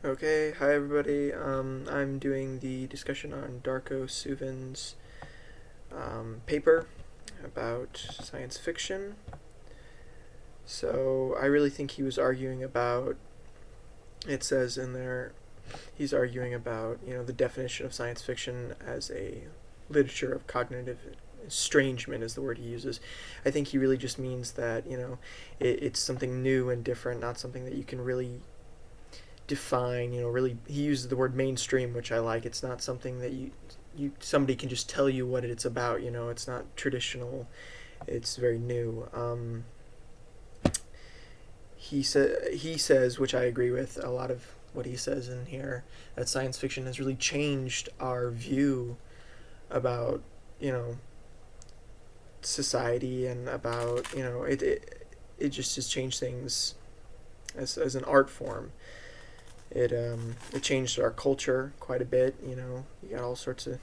Okay, hi everybody. I'm doing the discussion on Darko Suvin's paper about science fiction. So I really think he was arguing about, it says in there, he's arguing about, the definition of science fiction as a literature of cognitive estrangement is the word he uses. I think he really just means that, it's something new and different, not something that you can really define, really. He uses the word mainstream, which I like. It's not something that you somebody can just tell you what it's about. It's not traditional. It's very new. He says, which I agree with a lot of what he says in here, that science fiction has really changed our view about you know society, and about it just has changed things as an art form. It changed our culture quite a bit. You got all sorts of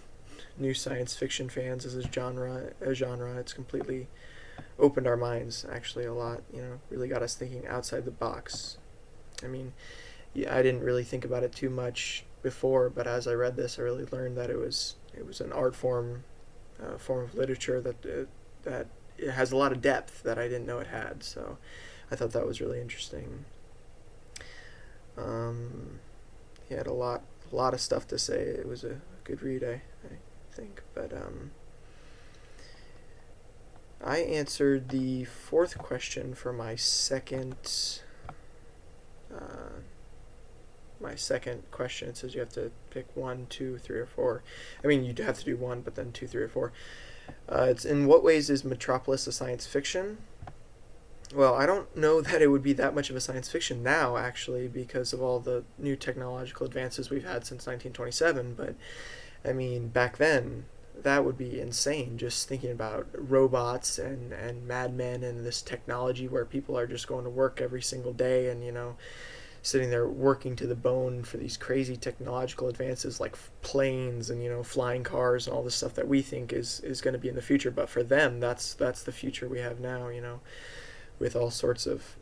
new science fiction fans as a genre. It's completely opened our minds actually a lot. Really got us thinking outside the box. I mean, yeah, I didn't really think about it too much before, but as I read this, I really learned that it was an art form, form of literature that it has a lot of depth that I didn't know it had. So I thought that was really interesting. Um, he had a lot of stuff to say. It was a good read, I think. But I answered the fourth question for uh, my second question. It says you have to pick one, two, three, or four. I mean, you have to do one, but then two, three, or four. It's in what ways is Metropolis a science fiction? Well, I don't know that it would be that much of a science fiction now, actually, because of all the new technological advances we've had since 1927. But, I mean, back then, that would be insane, just thinking about robots and madmen and this technology where people are just going to work every single day and, sitting there working to the bone for these crazy technological advances like planes and, flying cars and all this stuff that we think is going to be in the future. But for them, that's the future we have now, with all sorts of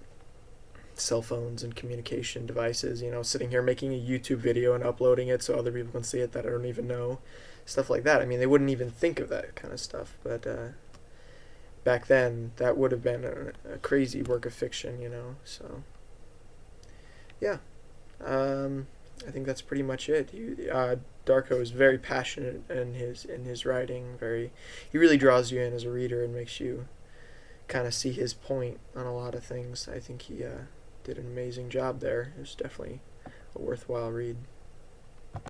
cell phones and communication devices, sitting here making a YouTube video and uploading it so other people can see it that I don't even know. Stuff like that. I mean, they wouldn't even think of that kind of stuff. But back then, that would have been a crazy work of fiction, So, yeah. I think that's pretty much it. Darko is very passionate in his writing. He really draws you in as a reader and makes you kind of see his point on a lot of things. I think he did an amazing job there. It was definitely a worthwhile read.